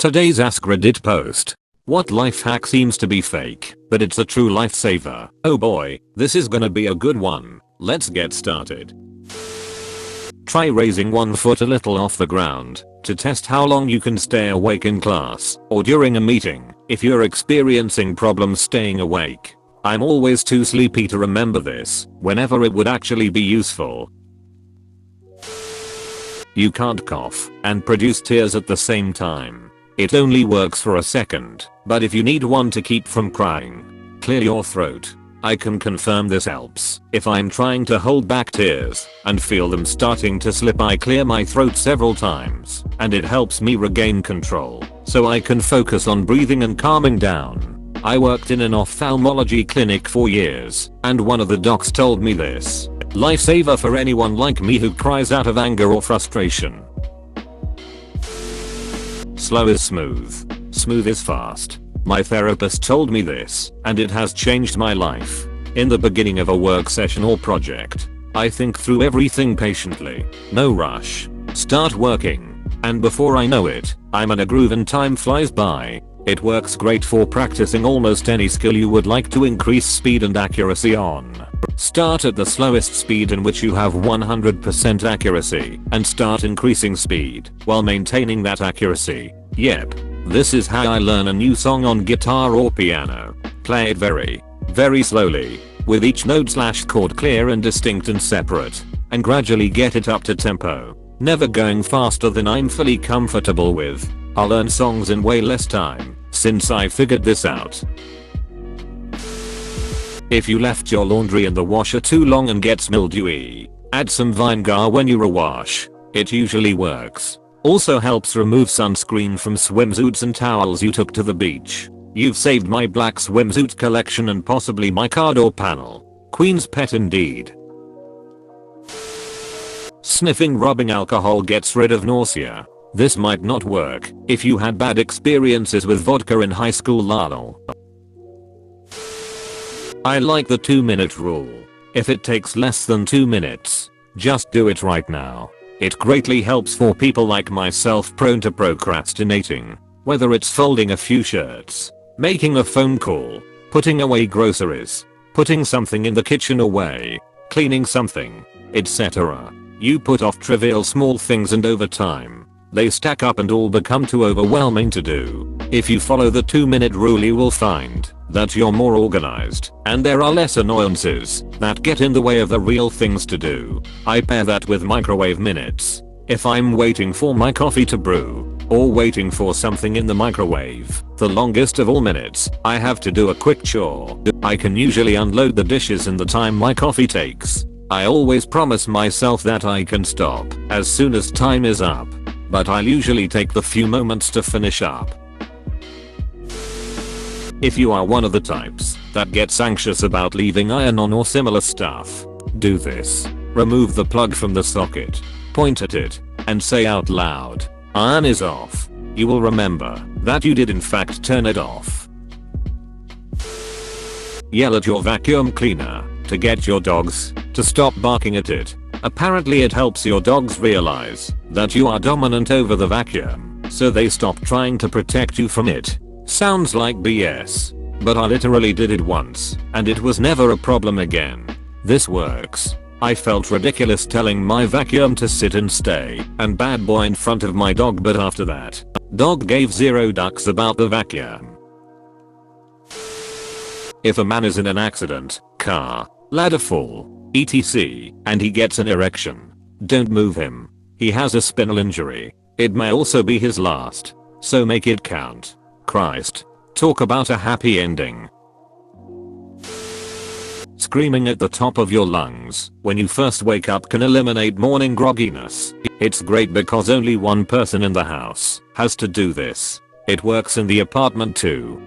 Today's AskReddit post. What life hack seems to be fake, but it's a true lifesaver? Oh boy, this is gonna be a good one. Let's get started. Try raising one foot a little off the ground to test how long you can stay awake in class or during a meeting if you're experiencing problems staying awake. I'm always too sleepy to remember this whenever it would actually be useful. You can't cough and produce tears at the same time. It only works for a second, but if you need one to keep from crying, clear your throat. I can confirm this helps. If I'm trying to hold back tears and feel them starting to slip, I clear my throat several times and it helps me regain control so I can focus on breathing and calming down. I worked in an ophthalmology clinic for years and one of the docs told me this. Lifesaver for anyone like me who cries out of anger or frustration. Slow is smooth. Smooth is fast. My therapist told me this, and it has changed my life. In the beginning of a work session or project, I think through everything patiently. No rush. Start working. And before I know it, I'm in a groove and time flies by. It works great for practicing almost any skill you would like to increase speed and accuracy on. Start at the slowest speed in which you have 100% accuracy and start increasing speed while maintaining that accuracy. Yep. This is how I learn a new song on guitar or piano. Play it very, very slowly, with each note/chord clear and distinct and separate, and gradually get it up to tempo. Never going faster than I'm fully comfortable with. I'll learn songs in way less time, since I figured this out. If you left your laundry in the washer too long and gets mildewy, add some vinegar when you rewash. It usually works. Also helps remove sunscreen from swimsuits and towels you took to the beach. You've saved my black swimsuit collection and possibly my car door panel. Queen's pet indeed. Sniffing rubbing alcohol gets rid of nausea. This might not work if you had bad experiences with vodka in high school lol. I like the 2-minute rule. If it takes less than 2 minutes, just do it right now. It greatly helps for people like myself prone to procrastinating. Whether it's folding a few shirts, making a phone call, putting away groceries, putting something in the kitchen away, cleaning something, etc. You put off trivial small things and over time, they stack up and all become too overwhelming to do. If you follow the 2-minute rule, you will find that you're more organized and there are less annoyances that get in the way of the real things to do. I pair that with microwave minutes. If I'm waiting for my coffee to brew or waiting for something in the microwave, the longest of all minutes, I have to do a quick chore. I can usually unload the dishes in the time my coffee takes. I always promise myself that I can stop as soon as time is up, but I'll usually take the few moments to finish up. If you are one of the types that gets anxious about leaving iron on or similar stuff, do this. Remove the plug from the socket, point at it, and say out loud, "Iron is off." You will remember that you did in fact turn it off. Yell at your vacuum cleaner to get your dogs to stop barking at it. Apparently it helps your dogs realize that you are dominant over the vacuum, so they stop trying to protect you from it. Sounds like BS, but I literally did it once, and it was never a problem again. This works. I felt ridiculous telling my vacuum to sit and stay and bad boy in front of my dog, but after that, dog gave zero ducks about the vacuum. If a man is in an accident, car, ladder fall, etc., and he gets an erection, don't move him. He has a spinal injury. It may also be his last, so make it count. Christ. Talk about a happy ending. Screaming at the top of your lungs when you first wake up can eliminate morning grogginess. It's great because only one person in the house has to do this. It works in the apartment too.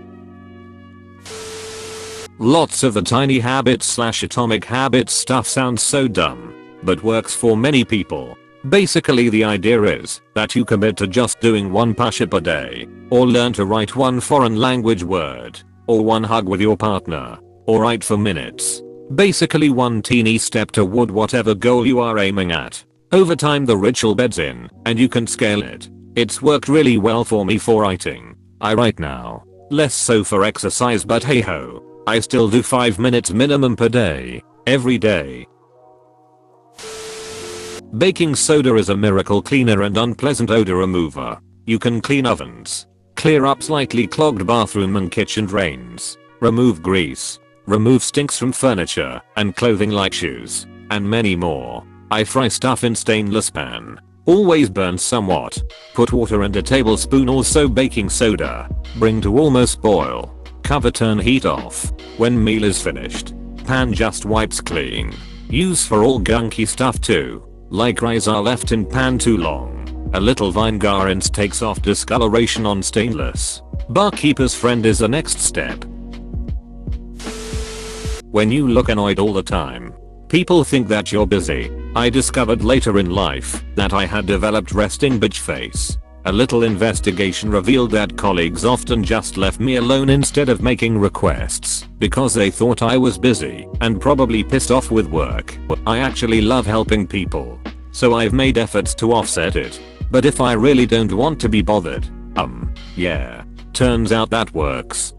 Lots of the tiny habits/atomic habits stuff sounds so dumb, but works for many people. Basically the idea is that you commit to just doing one push-up a day, or learn to write one foreign language word, or one hug with your partner, or write for minutes. Basically one teeny step toward whatever goal you are aiming at. Over time the ritual beds in, and you can scale it. It's worked really well for me for writing. I write now. Less so for exercise, but hey ho. I still do 5 minutes minimum per day. Every day. Baking soda is a miracle cleaner and unpleasant odor remover. You can clean ovens, clear up slightly clogged bathroom and kitchen drains, remove grease, remove stinks from furniture and clothing like shoes, and many more. I fry stuff in stainless pan. Always burns somewhat. Put water and a tablespoon or so baking soda. Bring to almost boil. Cover, turn heat off. When meal is finished, pan just wipes clean. Use for all gunky stuff too. Like rice are left in pan too long. A little vinegar takes off discoloration on stainless. Barkeeper's friend is the next step. When you look annoyed all the time, people think that you're busy. I discovered later in life that I had developed resting bitch face. A little investigation revealed that colleagues often just left me alone instead of making requests because they thought I was busy and probably pissed off with work. I actually love helping people, so I've made efforts to offset it. But if I really don't want to be bothered, yeah. Turns out that works.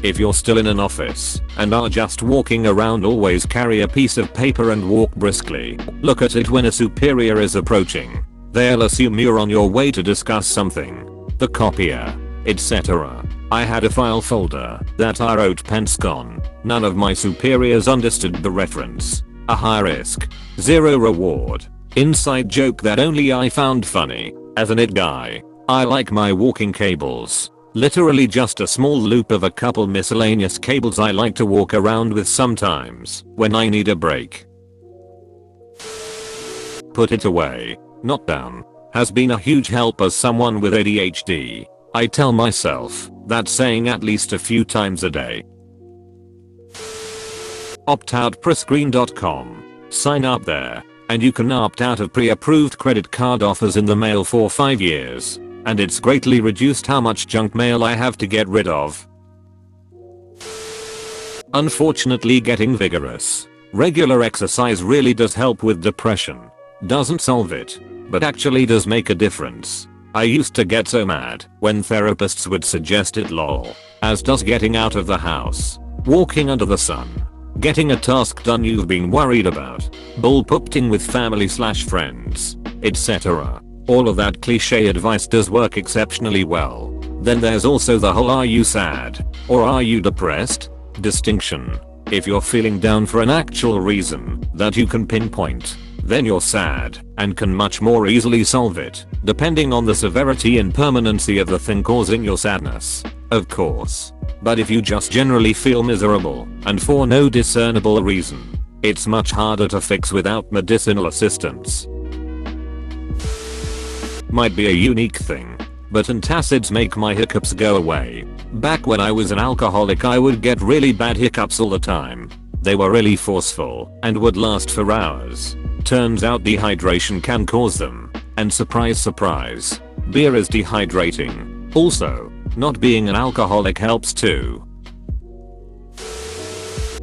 If you're still in an office and are just walking around, always carry a piece of paper and walk briskly. Look at it when a superior is approaching. They'll assume you're on your way to discuss something, the copier, etc. I had a file folder that I wrote Penscon. None of my superiors understood the reference. A high risk, zero reward. Inside joke that only I found funny. As an it guy, I like my walking cables. Literally just a small loop of a couple miscellaneous cables I like to walk around with sometimes when I need a break. Put it away, not down, has been a huge help as someone with ADHD. I tell myself that saying at least a few times a day. Optoutprescreen.com. Sign up there, and you can opt out of pre-approved credit card offers in the mail for 5 years. And it's greatly reduced how much junk mail I have to get rid of. Unfortunately, getting vigorous. Regular exercise really does help with depression. Doesn't solve it, but actually does make a difference. I used to get so mad when therapists would suggest it, lol. As does getting out of the house, walking under the sun, getting a task done you've been worried about, bullpupping with family/friends, etc. All of that cliche advice does work exceptionally well. Then there's also the whole "are you sad or are you depressed?" distinction. If you're feeling down for an actual reason that you can pinpoint, then you're sad and can much more easily solve it, depending on the severity and permanency of the thing causing your sadness, of course. But if you just generally feel miserable and for no discernible reason, it's much harder to fix without medicinal assistance. Might be a unique thing, but antacids make my hiccups go away. Back when I was an alcoholic, I would get really bad hiccups all the time. They were really forceful and would last for hours. Turns out dehydration can cause them, and surprise surprise, beer is dehydrating. Also, not being an alcoholic helps too.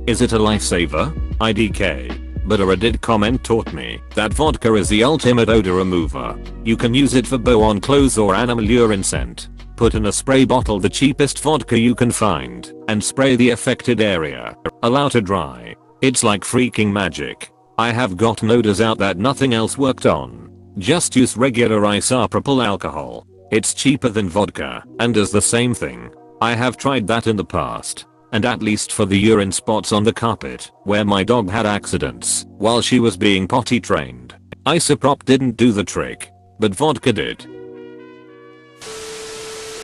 Is it a lifesaver? IDK. But a Reddit comment taught me that vodka is the ultimate odor remover. You can use it for bow-on clothes or animal urine scent. Put in a spray bottle the cheapest vodka you can find and spray the affected area. Allow to dry. It's like freaking magic. I have gotten odors out that nothing else worked on. Just use regular isopropyl alcohol. It's cheaper than vodka and does the same thing. I have tried that in the past. And at least for the urine spots on the carpet where my dog had accidents while she was being potty trained, isopropyl didn't do the trick, but vodka did.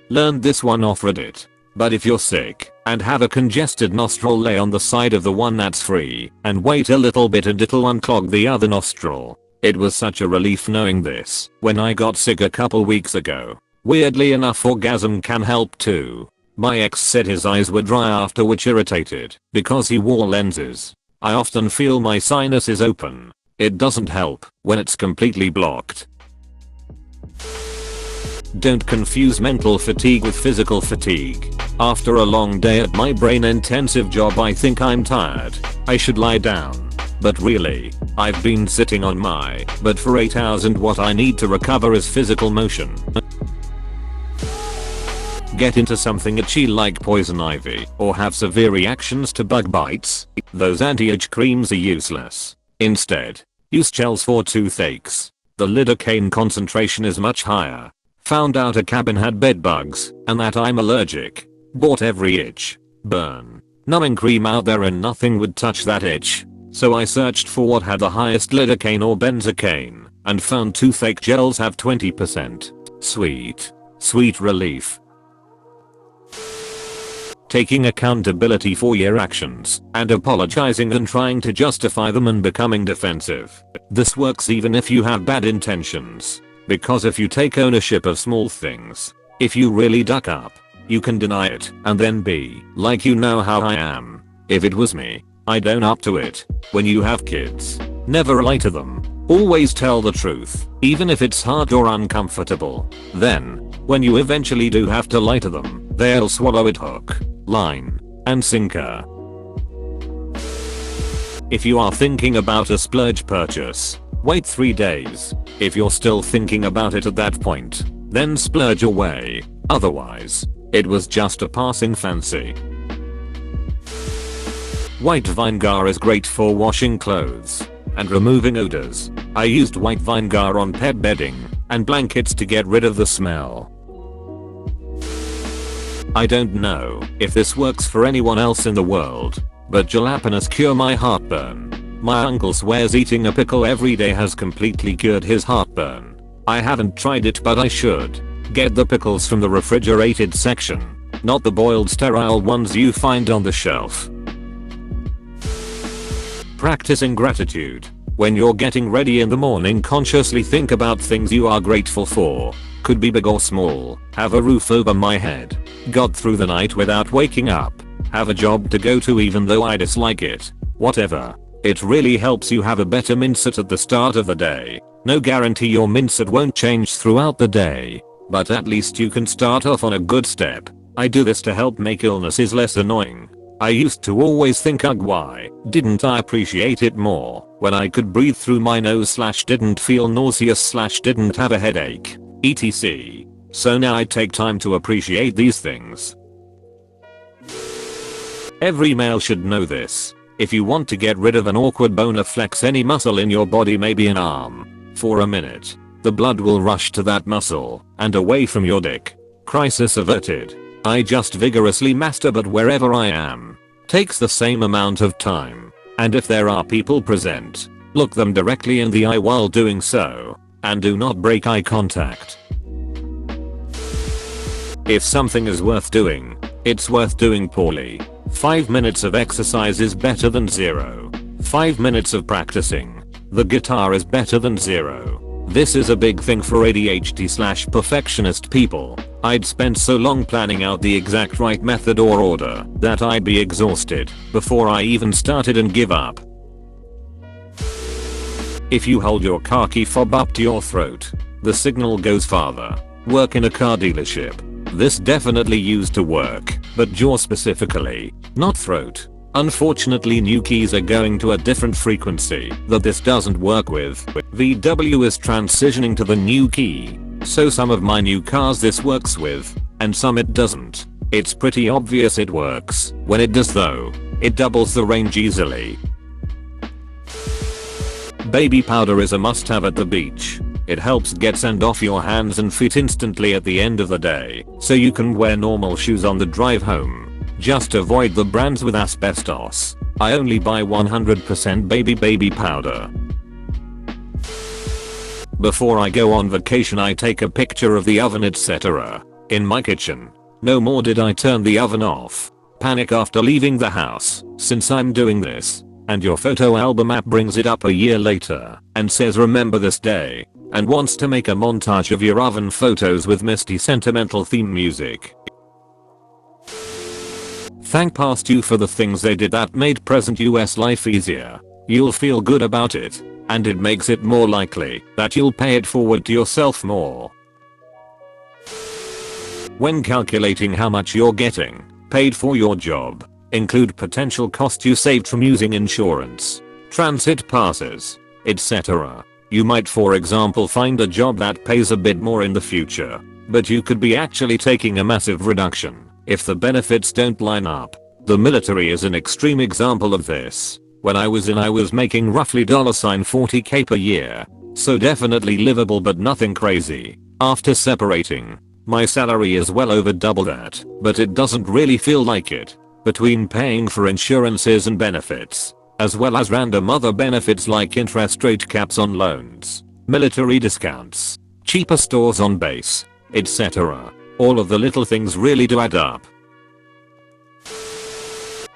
Learned this one off Reddit. But if you're sick and have a congested nostril, lay on the side of the one that's free and wait a little bit and it'll unclog the other nostril. It was such a relief knowing this when I got sick a couple weeks ago. Weirdly enough, orgasm can help too. My ex said his eyes were dry after, which irritated because he wore lenses. I often feel my sinuses open. It doesn't help when it's completely blocked. Don't confuse mental fatigue with physical fatigue. After a long day at my brain intensive job, I think I'm tired. I should lie down. But really, I've been sitting on my butt for 8 hours and what I need to recover is physical motion. Get into something itchy like poison ivy or have severe reactions to bug bites? Those anti-itch creams are useless. Instead, use gels for toothaches. The lidocaine concentration is much higher. Found out a cabin had bed bugs and that I'm allergic. Bought every itch, burn, numbing cream out there and nothing would touch that itch. So I searched for what had the highest lidocaine or benzocaine and found toothache gels have 20%. Sweet relief. Taking accountability for your actions and apologizing and trying to justify them and becoming defensive. This works even if you have bad intentions. Because if you take ownership of small things, if you really duck up, you can deny it and then be like, you know how I am. If it was me, I'd own up to it. When you have kids, never lie to them. Always tell the truth, even if it's hard or uncomfortable. Then, when you eventually do have to lie to them, they'll swallow it hook, line, and sinker. If you are thinking about a splurge purchase, wait 3 days. If you're still thinking about it at that point, then splurge away. Otherwise, it was just a passing fancy. White vinegar is great for washing clothes and removing odors. I used white vinegar on pet bedding and blankets to get rid of the smell. I don't know if this works for anyone else in the world, but jalapenos cure my heartburn. My uncle swears eating a pickle every day has completely cured his heartburn. I haven't tried it but I should. Get the pickles from the refrigerated section, not the boiled sterile ones you find on the shelf. Practicing gratitude. When you're getting ready in the morning, consciously think about things you are grateful for. Could be big or small. Have a roof over my head. Got through the night without waking up. Have a job to go to even though I dislike it. Whatever. It really helps you have a better mindset at the start of the day. No guarantee your mindset won't change throughout the day, but at least you can start off on a good step. I do this to help make illnesses less annoying. I used to always think, ugh, why didn't I appreciate it more when I could breathe through my nose / didn't feel nauseous / didn't have a headache, etc. So now I take time to appreciate these things. Every male should know this. If you want to get rid of an awkward boner, flex any muscle in your body, maybe an arm. For a minute, the blood will rush to that muscle and away from your dick. Crisis averted. I just vigorously masturbate wherever I am. Takes the same amount of time. And if there are people present, look them directly in the eye while doing so, and do not break eye contact. If something is worth doing, it's worth doing poorly. 5 minutes of exercise is better than 0. 5 minutes of practicing the guitar is better than 0. This is a big thing for ADHD / perfectionist people. I'd spend so long planning out the exact right method or order that I'd be exhausted before I even started and give up. If you hold your car key fob up to your throat, the signal goes farther. Work in a car dealership. This definitely used to work, but jaw specifically, not throat. Unfortunately, new keys are going to a different frequency that this doesn't work with. VW is transitioning to the new key, so some of my new cars this works with, and some it doesn't. It's pretty obvious it works. When it does though, it doubles the range easily. Baby powder is a must-have at the beach. It helps get sand off your hands and feet instantly at the end of the day, so you can wear normal shoes on the drive home. Just avoid the brands with asbestos. I only buy 100% baby powder. Before I go on vacation, I take a picture of the oven, etc. in my kitchen. No more did I turn the oven off. Panic after leaving the house, since I'm doing this, and your photo album app brings it up a year later and says remember this day, and wants to make a montage of your oven photos with misty sentimental theme music. Thank past you for the things they did that made present US life easier. You'll feel good about it, and it makes it more likely that you'll pay it forward to yourself more. When calculating how much you're getting paid for your job, include potential cost you saved from using insurance. transit passes, etc. You might, for example, find a job that pays a bit more in the future, but you could be actually taking a massive reduction if the benefits don't line up. The military is an extreme example of this. When I was making roughly $40k per year, so definitely livable but nothing crazy. After separating, my salary is well over double that, but it doesn't really feel like it. Between paying for insurances and benefits, as well as random other benefits like interest rate caps on loans, military discounts, cheaper stores on base, etc. All of the little things really do add up.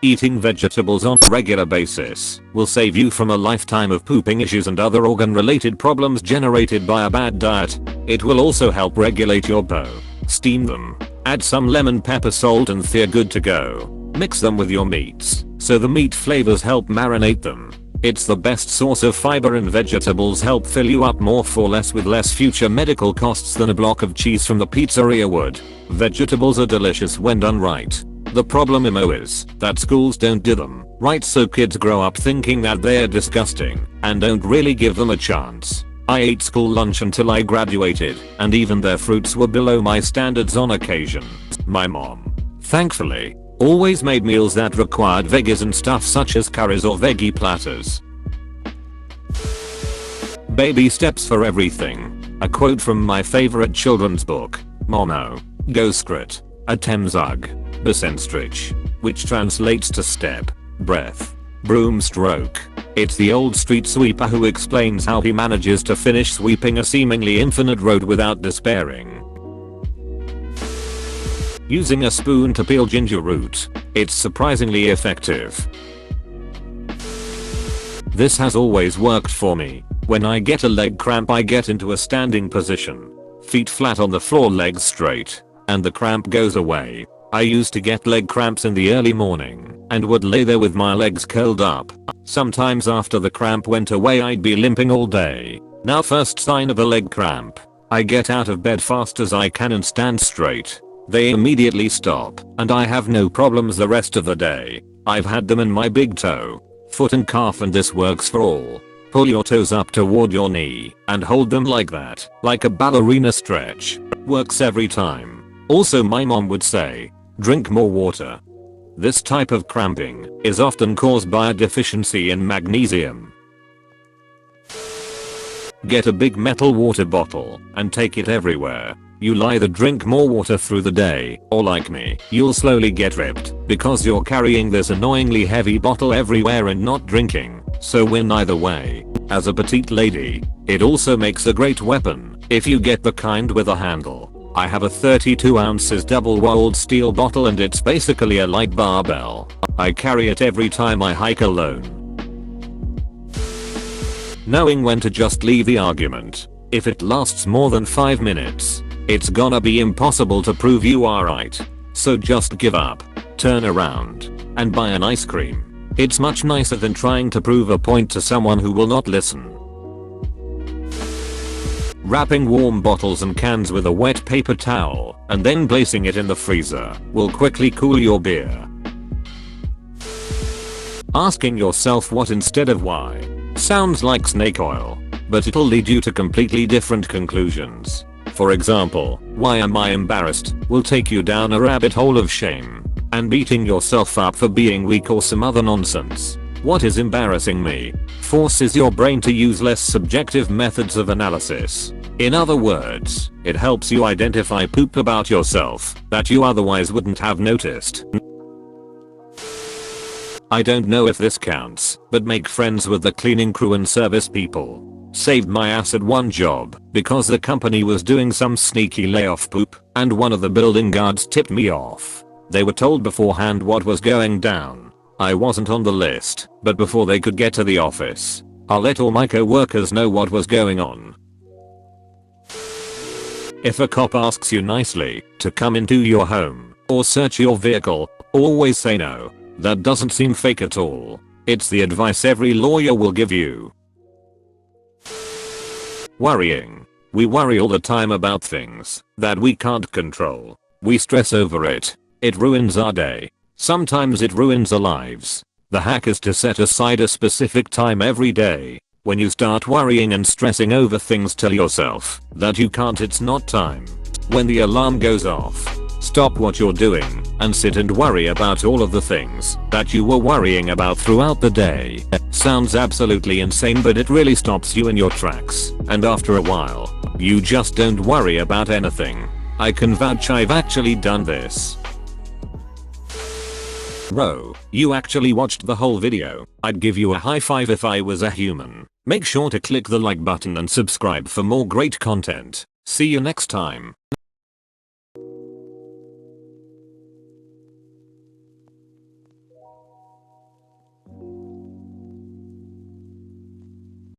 Eating vegetables on a regular basis will save you from a lifetime of pooping issues and other organ-related problems generated by a bad diet. It will also help regulate your BO. Steam them, add some lemon pepper salt and they're good to go. Mix them with your meats, so the meat flavors help marinate them. It's the best source of fiber, and vegetables help fill you up more for less with less future medical costs than a block of cheese from the pizzeria would. Vegetables are delicious when done right. The problem is that schools don't do them right, so kids grow up thinking that they're disgusting and don't really give them a chance. I ate school lunch until I graduated, and even their fruits were below my standards on occasion. My mom, thankfully, always made meals that required veggies and stuff such as curries or veggie platters. Baby steps for everything. A quote from my favorite children's book, Momo, Goskrit, Atemzug, Besenstrich, which translates to step, breath, broomstroke. It's the old street sweeper who explains how he manages to finish sweeping a seemingly infinite road without despairing. Using a spoon to peel ginger root, it's surprisingly effective. This has always worked for me. When I get a leg cramp, I get into a standing position, feet flat on the floor, legs straight, and the cramp goes away. I used to get leg cramps in the early morning and would lay there with my legs curled up. Sometimes after the cramp went away, I'd be limping all day. Now, first sign of a leg cramp, I get out of bed fast as I can and stand straight. They immediately stop, and I have no problems the rest of the day. I've had them in my big toe, foot and calf, and this works for all. Pull your toes up toward your knee and hold them like that, like a ballerina stretch. Works every time. Also, my mom would say, drink more water. This type of cramping is often caused by a deficiency in magnesium. Get a big metal water bottle and take it everywhere. You'll either drink more water through the day, or like me, you'll slowly get ripped because you're carrying this annoyingly heavy bottle everywhere and not drinking. So win either way. As a petite lady, it also makes a great weapon if you get the kind with a handle. I have a 32 ounces double-walled steel bottle, and it's basically a light barbell. I carry it every time I hike alone. Knowing when to just leave the argument. If it lasts more than 5 minutes, it's gonna be impossible to prove you are right. So just give up, turn around, and buy an ice cream. It's much nicer than trying to prove a point to someone who will not listen. Wrapping warm bottles and cans with a wet paper towel and then placing it in the freezer will quickly cool your beer. Asking yourself what instead of why sounds like snake oil, but it'll lead you to completely different conclusions. For example, why am I embarrassed will take you down a rabbit hole of shame and beating yourself up for being weak or some other nonsense. What is embarrassing me forces your brain to use less subjective methods of analysis. In other words, it helps you identify poop about yourself that you otherwise wouldn't have noticed. I don't know if this counts, but make friends with the cleaning crew and service people. Saved my ass at one job because the company was doing some sneaky layoff poop, and one of the building guards tipped me off. They were told beforehand what was going down. I wasn't on the list, but before they could get to the office, I let all my co-workers know what was going on. If a cop asks you nicely to come into your home or search your vehicle, always say no. That doesn't seem fake at all. It's the advice every lawyer will give you. Worrying. We worry all the time about things that we can't control. We stress over it. It ruins our day. Sometimes it ruins our lives. The hack is to set aside a specific time every day. When you start worrying and stressing over things, tell yourself that you can't, it's not time. When the alarm goes off, stop what you're doing and sit and worry about all of the things that you were worrying about throughout the day. Sounds absolutely insane, but it really stops you in your tracks, and after a while, you just don't worry about anything. I can vouch, I've actually done this. Bro, you actually watched the whole video. I'd give you a high five if I was a human. Make sure to click the like button and subscribe for more great content. See you next time.